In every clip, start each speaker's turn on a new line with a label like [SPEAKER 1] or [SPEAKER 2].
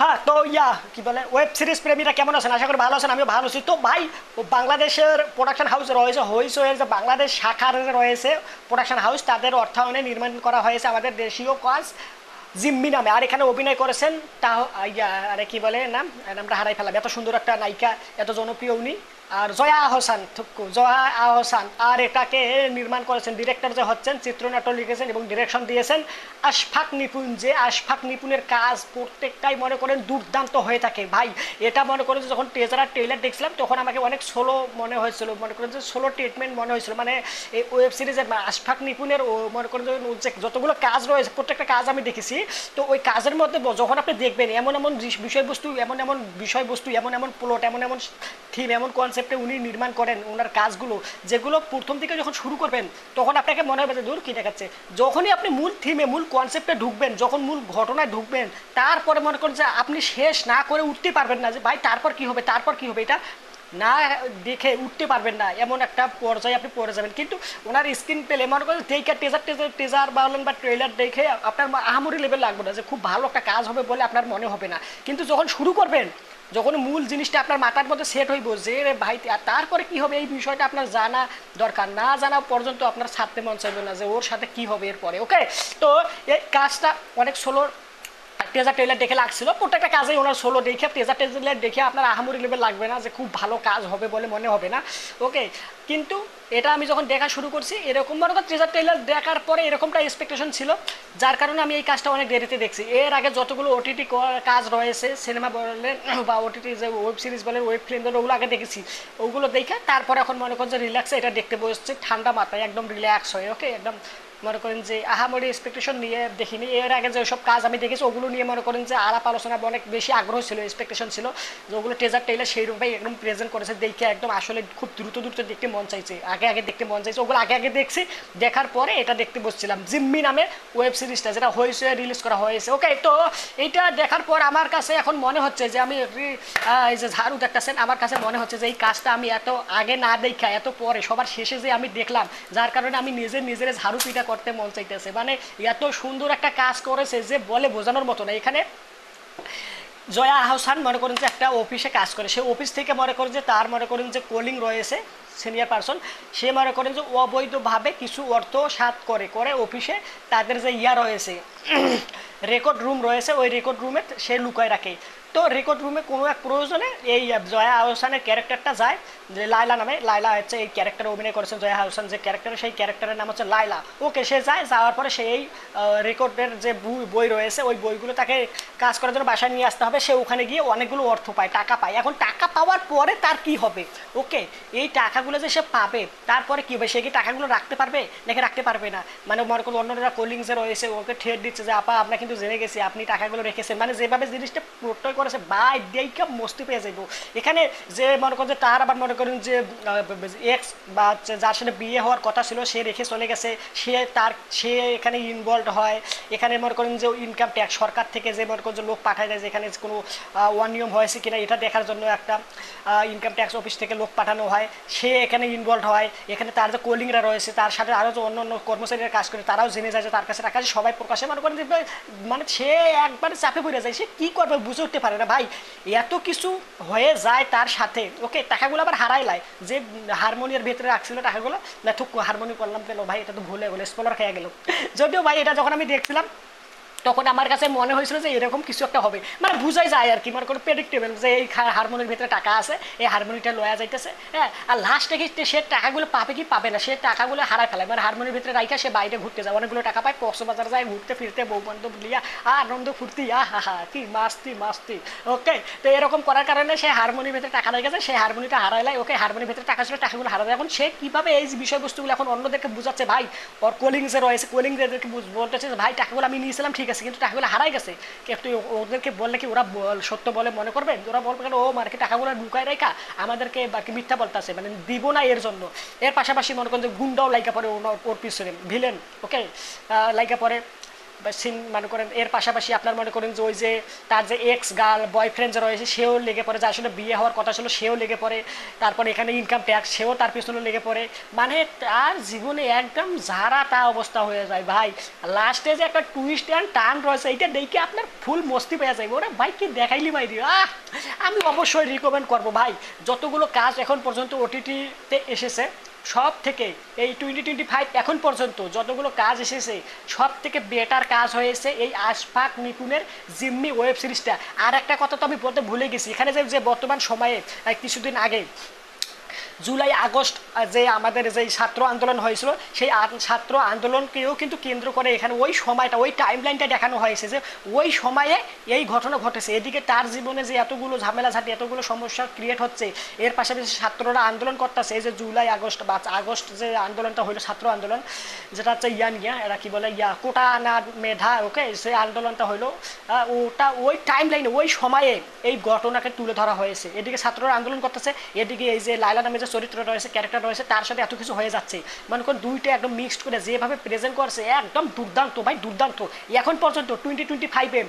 [SPEAKER 1] হ্যাঁ, তো কি বলে ওয়েব সিরিজ প্রেমীরা কেমন আছেন? আশা করি ভালো আছেন, আমিও ভালো আছি। তো ভাই, বাংলাদেশের প্রোডাকশন হাউস রয়েছে হইচইয়ের যে বাংলাদেশ শাখার রয়েছে প্রোডাকশন হাউস, তাদের অর্থায়নে নির্মাণ করা হয়েছে আমাদের দেশীয় কাজ জিম্মি নামে। আর এখানে অভিনয় করেছেন তা আরে কি বলে নামটা হারাই ফেলাম, এত সুন্দর একটা নায়িকা, এত জনপ্রিয় উনি। আর জয়া আহসান, থুক্কু জয়া আহসান। আর এটাকে নির্মাণ করেছেন, ডিরেক্টর যে হচ্ছেন, চিত্রনাট্য লিখেছেন এবং ডিরেকশন দিয়েছেন আশফাক নিপুণ। যে আশফাক নিপুণের কাজ প্রত্যেকটাই মনে করেন দুর্দান্ত হয়ে থাকে ভাই। এটা মনে করেন যখন ট্রেলার দেখছিলাম তখন আমাকে অনেক সোলো মনে হয়েছিল, মনে করেন যে সোলো ট্রিটমেন্ট মনে হয়েছিল। মানে এই ওয়েব সিরিজের আশফাক নিপুণের মনে করেন যে যতগুলো কাজ রয়েছে প্রত্যেকটা কাজ আমি দেখেছি। তো ওই কাজের মধ্যে যখন আপনি দেখবেন এমন এমন বিষয়বস্তু, এমন এমন বিষয়বস্তু, এমন এমন প্লট, এমন এমন থিম, এমন কনসেপ্টে উনি নির্মাণ করেন ওনার কাজগুলো, যেগুলো প্রথম থেকে যখন শুরু করবেন তখন আপনাকে মনে হবে যে দূর কী দেখাচ্ছে। যখনই আপনি মূল থিমে, মূল কনসেপ্টে ঢুকবেন, যখন মূল ঘটনায় ঢুকবেন, তারপরে মনে করেন যে আপনি শেষ না করে উঠতে পারবেন না, যে ভাই তারপর কী হবে, তারপর কী হবে, এটা না দেখে উঠতে পারবেন না, এমন একটা পর্যায়ে আপনি পড়ে যাবেন। কিন্তু ওনার স্ক্রিন পেলে মনে করেন দেখে টেজার বলেন বা ট্রেলার দেখে আপনার আহামরি লেভেল লাগবে না যে খুব ভালো একটা কাজ হবে বলে আপনার মনে হবে না। কিন্তু যখন শুরু করবেন, যখন মূল জিনিসটা আপনার মাথার মধ্যে সেট হইব যে রে ভাই তারপরে কি হবে, এই বিষয়টা আপনার জানা দরকার। না জানা পর্যন্ত আপনার ছাড়তে মন চাইবে না যে ওর সাথে কি হবে এরপরে। ওকে, তো এই কাজটা অনেক সোলো ট্রেলার দেখে লাগছিল, প্রত্যেকটা কাজেই ওনার সোলো দেখে ট্রেলার দেখে আপনার আহামরি লেভেল লাগবে না যে খুব ভালো কাজ হবে বলে মনে হবে না। ওকে, কিন্তু এটা আমি যখন দেখা শুরু করছি এরকম মনে করেন ট্রেলার দেখার পরে এরকমটা এক্সপেকটেশন ছিল, যার কারণে আমি এই কাজটা অনেক দেরিতে দেখছি। এর আগে যতগুলো ওটিটি কাজ রয়েছে, সিনেমা বলেন বা ওটিটি যে ওয়েব সিরিজ বলেন, ওয়েব ফিল্ম বলেন, ওগুলো আগে দেখেছি। ওগুলো দেখে তারপরে এখন মনে করেন যে রিল্যাক্সে এটা দেখতে বসছে ঠান্ডা মাথায়, একদম রিল্যাক্স হয়ে। ওকে, একদম মনে করেন যে আহামরি এক্সপেকটেশন নিয়ে দেখিনি। এর আগে যেসব কাজ আমি দেখেছি ওগুলো নিয়ে মনে করেন যে আলাপ আলোচনা অনেক বেশি আগ্রহ ছিল, এক্সপেকটেশন ছিল যে ওগুলো ট্রেলার সেইরূপে একদম প্রেজেন্ট করেছে, দেখে একদম আসলে খুব দ্রুত দ্রুত দেখতে মন চাইছে, আগে দেখতে মন চাইছে। ওগুলো আগে দেখছি, দেখার পরে এটা দেখতে বসছিলাম জিম্মি নামে ওয়েব সিরিজটা, যেটা হয়েছে রিলিজ করা হয়েছে। ওকে, তো এইটা দেখার পর আমার কাছে এখন মনে হচ্ছে যে আমি এই যে ঝাড়ু দেখতেছেন, আমার কাছে মনে হচ্ছে যে এই কাজটা আমি এত আগে না দেখা এত পরে সবার শেষে যে আমি দেখলাম, যার কারণে আমি নিজের ঝাড়ু পিটা করতে মন চাইতেছে। মানে এত সুন্দর একটা কাজ করেছে যে বলে বোঝানোর মতো না। এখানে জয়া আহসান মনে করেন যে একটা অফিসে কাজ করে, সে অফিস থেকে মনে করেন যে তার মনে করেন যে কলিং রয়েছে সিনিয়র পারসন, সে মনে করেন যে অবৈধভাবে কিছু অর্থ সাত করে অফিসে তাদের যে রয়েছে রেকর্ড রুম রয়েছে, ওই রেকর্ড রুমে সে লুকায় রাখে। তো রেকর্ড রুমে কোনো এক প্রয়োজনে এই জয়া আহসানের ক্যারেক্টারটা যায়, যে লাইলা নামে, লাইলা হচ্ছে এই ক্যারেক্টারে অভিনয় করেছেন জয়া আহসান যে ক্যারেক্টারে, সেই ক্যারেক্টারের নাম হচ্ছে লাইলা। ওকে, সে যায়, যাওয়ার পরে সেই রেকর্ডের যে বই রয়েছে ওই বইগুলো তাকে কাজ করার জন্য বাসায় নিয়ে আসতে হবে। সে ওখানে গিয়ে অনেকগুলো অর্থ পায়, টাকা পায়। এখন টাকা পাওয়ার পরে তার কি হবে? ওকে, এই টাকাগুলো যে সে পাবে তারপরে কী হবে, সে কি টাকাগুলো রাখতে পারবে নাকি রাখতে পারবে না? মানে মনে করুন অন্যরা কলিংসে রয়েছে, ওকে ঠেট দিচ্ছে যে আপা আমরা কিন্তু জেনে গেছি আপনি টাকাগুলো রেখেছেন। মানে যেভাবে জিনিসটা প্রত্যয় করেছে বাই দেইকা মস্তি পেয়ে যাইব। এখানে যে মনে করেন যে তার আবার মনে করেন যে এক্স বা যার সাথে বিয়ে হওয়ার কথা ছিল সে রেখে চলে গেছে, সে এখানে ইনভলভ হয়। এখানে মনে করেন যে ইনকাম ট্যাক্স সরকার থেকে যে মনে করেন যে লোক পাঠায় যায়, যেখানে কোনো অনিয়ম হয়েছে কিনা এটা দেখার জন্য একটা ইনকাম ট্যাক্স অফিস থেকে লোক পাঠানো হয়, সে এখানে ইনভলভ হয়। এখানে তার যে কলিংরা রয়েছে তার সাথে আরও যে অন্য অন্য কর্মচারীরা কাজ করে তারাও জেনে যায় যে তার কাছে টাকা আছে, সবাই প্রকাশে মনে করেন যে মানে সে একবারে চাপে পড়ে যায়, সে কী করবে বুঝে উঠতে পারে না ভাই, এত কিছু হয়ে যায় তার সাথে। ওকে, টাকাগুলো আবার হারাই লাই, যে হারমোনিয়ার ভিতরে রাখছিল টাকাগুলো, না থুক হারমোনি করলাম পেলো ভাই, এটা তো ভুলে গেলো, স্পলার খেয়ে গেল। যদিও ভাই এটা যখন আমি দেখছিলাম তখন আমার কাছে মনে হয়েছিল যে এরকম কিছু একটা হবে, মানে বুঝাই যায় আর কি, মানে কোনো প্রেডিক্টেবল যে এই হারমোনির ভিতরে টাকা আছে, এই হারমোনিটা লয়া যাইতেছে। হ্যাঁ, আর লাস্টে কি সে টাকাগুলো পাবে কি পাবে না, সে টাকাগুলো হারায় ফেলায়, মানে হারমোনির ভিতরে রাইখা সে বাইরে ঘুরতে যায়, অনেকগুলো টাকা পায়, কক্সবাজার যায় ঘুরতে ফিরতে, বউ বান্ধব লিয়া আনন্দ ফুর্তি হা কি মাস্তি মাস্তি। ওকে, তো এরকম করার কারণে সে হারমোনির ভিতরে টাকা রেখেছে, সেই হারমোনিটা হারাইলাই। ওকে, হারমোনির ভিতরে টাকা ছিল, টাকাগুলো হারায়। এখন সে কীভাবে এই বিষয়বস্তুগুলো এখন অন্যদেরকে বুঝাচ্ছে ভাই, ওর কলিংসে রয়েছে, কলিংদেরকে বলতেছে যে ভাই টাকাগুলো আমি নিয়েছিলাম ঠিক আছে, কিন্তু টাকাগুলো হারাই গেছে। একটু ওদেরকে বললে কি ওরা সত্য বলে মনে করবে? ওরা বলবে কেন ও মার্কে টাকাগুলো ঢুকায় রেখা আমাদেরকে বাকি মিথ্যা বলতেছে, মানে দিব না এর জন্য। এর পাশাপাশি মনে করেন যে গুন্ডাও লাইকা পরে ওর পিছনে ভিলেন। ওকে, লাইকা পরে মনে করেন এর পাশাপাশি আপনার মনে করেন যে ওই যে তার যে এক্স গার্ল বয়ফ্রেন্ড যে রয়েছে সেও লেগে পড়ে, যে আসলে বিয়ে হওয়ার কথা ছিল সেও লেগে পড়ে, তারপরে এখানে ইনকাম ট্যাক্স সেও তার পিছনে লেগে পড়ে, মানে তার জীবনে একদম যারা তা অবস্থা হয়ে যায় ভাই। লাস্টে যে একটা টুইস্ট অ্যান্ড টার্ন রয়েছে এইটা দেখে আপনার ফুল মস্তি পেয়ে যায়, ওরা ভাই কি দেখাইলি ভাই রে। আমি অবশ্যই রিকমেন্ড করবো ভাই, যতগুলো কাজ এখন পর্যন্ত ওটিটিতে এসেছে সব থেকে এই 2025 এখন পর্যন্ত যতগুলো কাজ এসেছে সব থেকে বেটার কাজ হয়েছে এই আশফাক নিপুণের জিম্মি ওয়েব সিরিজটা। আর একটা কথা তো আমি বলতে ভুলে গেছি, এখানে যে বর্তমান সময়ে কিছুদিন আগে জুলাই আগস্ট যে আমাদের যে ছাত্র আন্দোলন হয়েছিল সেই ছাত্র আন্দোলনকেও কিন্তু কেন্দ্র করে এখানে ওই সময়টা ওই টাইম লাইনটা দেখানো হয়েছে যে ওই সময়ে এই ঘটনা ঘটেছে। এদিকে তার জীবনে যে এতগুলো ঝামেলা ঝাঁটি এতগুলো সমস্যা ক্রিয়েট হচ্ছে, এর পাশাপাশি ছাত্ররা আন্দোলন করতেছে, এই যে জুলাই আগস্ট বা আগস্ট যে আন্দোলনটা হইলো ছাত্র আন্দোলন, যেটা হচ্ছে এরা কি বলে কোটা না মেধা, ওকে, সেই আন্দোলনটা হইলো ওটা ওই টাইম লাইনে ওই সময়ে এই ঘটনাকে তুলে ধরা হয়েছে। এদিকে ছাত্ররা আন্দোলন করতেছে, এদিকে এই যে লায়লা নামে যে চরিত্র রয়েছে ক্যারেক্টার রয়েছে তার সাথে এত কিছু হয়ে যাচ্ছে, মনে করেন দুইটা একদম মিক্সড করে যেভাবে প্রেজেন্ট করছে একদম দুর্দান্ত ভাই, দুর্দান্ত। এখন পর্যন্ত 2025-এ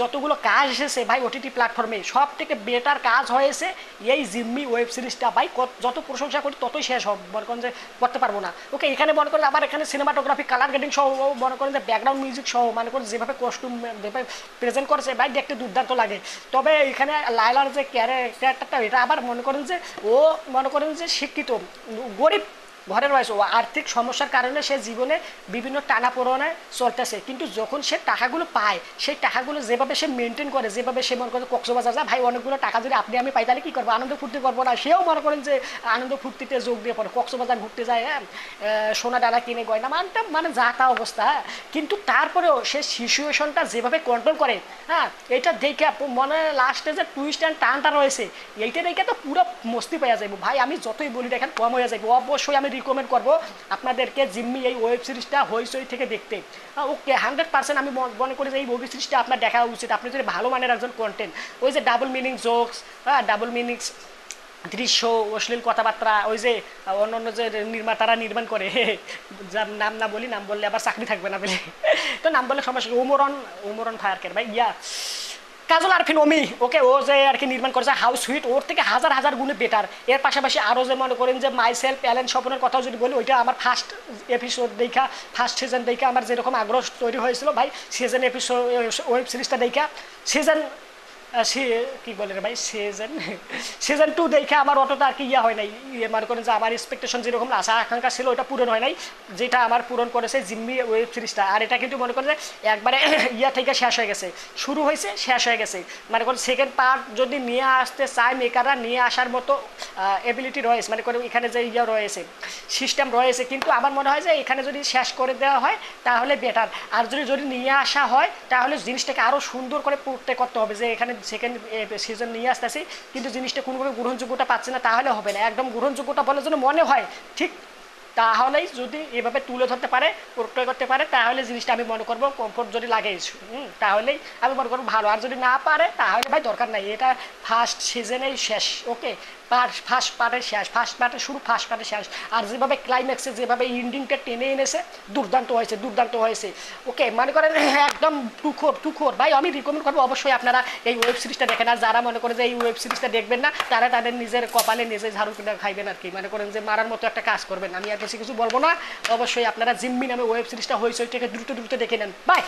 [SPEAKER 1] যতগুলো কাজ এসেছে ভাই ওটিটি প্ল্যাটফর্মে সব থেকে বেটার কাজ হয়েছে এই জিম্মি ওয়েব সিরিজটা ভাই। যত প্রশংসা করি ততই শেষ হবে, মনে করেন যে করতে পারবো না। ওকে, এখানে মনে করেন আবার এখানে সিনেমাটোগ্রাফি কালার গ্রেডিং সহ মনে করেন যে ব্যাকগ্রাউন্ড মিউজিক সহ মনে করেন যেভাবে কস্টিউম যেভাবে প্রেজেন্ট করেছে ভাই দেখতে দুর্দান্ত লাগে। তবে এখানে লায়লার যে ক্যারেক্টারটা এটা আবার মনে করেন যে ও মনে করেন যে শিক্ষিত গরিব ঘরে রয়েছে, ও আর্থিক সমস্যার কারণে সে জীবনে বিভিন্ন টানাপোড়েনে চলতেছে, কিন্তু যখন সে টাকাগুলো পায় সেই টাকাগুলো যেভাবে সে মেনটেন করে, যেভাবে সে মনে করে কক্সবাজার যায় ভাই, অনেকগুলো টাকা যদি আপনি আমি পাই তাহলে কী করবো, আনন্দ ফুর্তি করবো না? সেও মনে করেন যে আনন্দ ফুর্তিতে যোগ দিয়ে পড়ে, কক্সবাজার ঘুরতে যায়, হ্যাঁ, সোনা ডালা কিনে গয়না মানটা মানে যা তা অবস্থা। কিন্তু তারপরেও সে সিচুয়েশনটা যেভাবে কন্ট্রোল করে, হ্যাঁ, এটা দেখে মনে লাস্টে যে টুইস্ট অ্যান্ড টার্নটা রয়েছে এইটা দেখে তো পুরো মস্তি পেয়ে যাবো ভাই। আমি যতই বলি দেখেন কম হয়ে যাবো, অবশ্যই আমি রিকমেন্ড করবো আপনাদেরকে জিম্মি এই ওয়েব সিরিজটা হইচই থেকে দেখতে। ওকে, 100% আমি মনে করি যে এই ওয়েব সিরিজটা আপনার দেখা উচিত, আপনি যদি ভালো মানের একজন কন্টেন্ট, ওই যে ডাবল মিনিং জোকস, হ্যাঁ, ডাবল মিনিংস দৃশ্য, অশ্লীল কথাবার্তা, ওই যে অন্য অন্য যে নির্মাতারা নির্মাণ করে, যার নাম না বলি, নাম বললে আবার চাকরি থাকবে না বলে, তো নাম বললে সমস্যা। ওমরন ফায়ারকের ভাই কাজল আরফিন ওমি, ওকে, ও যে আর কি নির্মাণ করেছে হাউস সুইট, ওর থেকে হাজার হাজার গুণে বেটার। এর পাশাপাশি আরও যে মনে করেন যে মাই সেলফ অ্যালেন স্বপনের কথাও যদি বলি, ওইটা আমার ফার্স্ট এপিসোড দেখা, ফার্স্ট সিজন দেখা আমার যেরকম আগ্রহ তৈরি হয়েছিল ভাই, সিজন এপিসোড ওয়েব সিরিজটা দেখা সিজন কি বলে রে ভাই সিজন 2 দেখে আমার অতটা আর কি হয় নাই, মনে করেন যে আমার এক্সপেকটেশন যেরকম আশা আকাঙ্ক্ষা ছিল ওটা পূরণ হয় নাই, যেটা আমার পূরণ করেছে জিম্মি ওয়েব সিরিজটা। আর এটা কিন্তু মনে করেন যে একবারে থেকে শেষ হয়ে গেছে, শুরু হয়েছে শেষ হয়ে গেছে, মনে করেন সেকেন্ড পার্ট যদি নিয়ে আসতে চায় মেকাররা নিয়ে আসার মতো এবিলিটি রয়েছে, মানে করে এখানে যে রয়েছে সিস্টেম রয়েছে, কিন্তু আমার মনে হয় যে এখানে যদি শেষ করে দেওয়া হয় তাহলে বেটার। আর যদি নিয়ে আসা হয় তাহলে জিনিসটাকে আরও সুন্দর করে করতে হবে, যে এখানে সেকেন্ড সিজন নিয়ে আসতেছি কিন্তু জিনিসটা কোনোভাবে গ্রহণযোগ্যতা পাচ্ছে না, তাহলে হবে না। একদম গ্রহণযোগ্যতা বলার জন্য মনে হয় ঠিক, তাহলেই যদি এভাবে তুলে ধরতে পারে, প্রত্যয় করতে পারে, তাহলে জিনিসটা আমি মনে করবো কমফোর্ট যদি লাগে তাহলেই আমি মনে করবো ভালো। আর যদি না পারে তাহলে ভাই দরকার নাই, এটা ফার্স্ট সিজনেই শেষ। ওকে, ফার্স্ট পার্টের শেষ, ফার্স্ট পার্টের শুরু, ফার্স্ট পার্টের শেষ। আর যেভাবে ক্লাইম্যাক্সে যেভাবে এন্ডিংটা টেনে এনেছে দুর্দান্ত হয়েছে, দুর্দান্ত হয়েছে। ওকে, মনে করেন একদম টুখোর ভাই, আমি রিকমেন্ড করবো অবশ্যই আপনারা এই ওয়েব সিরিজটা দেখেন। আর যারা মনে করেন যে এই ওয়েব সিরিজটা দেখবেন না তারা তাদের নিজের কপালে নিজে ঝাড়ু খাইবেন আর কি, মনে করেন যে মারার মতো একটা কাজ করবেন। আমি আর বেশি কিছু বলবো না, অবশ্যই আপনারা জিম্মি নামে ওয়েব সিরিজটা হইচই থেকে দ্রুত দেখে নেন। বাই।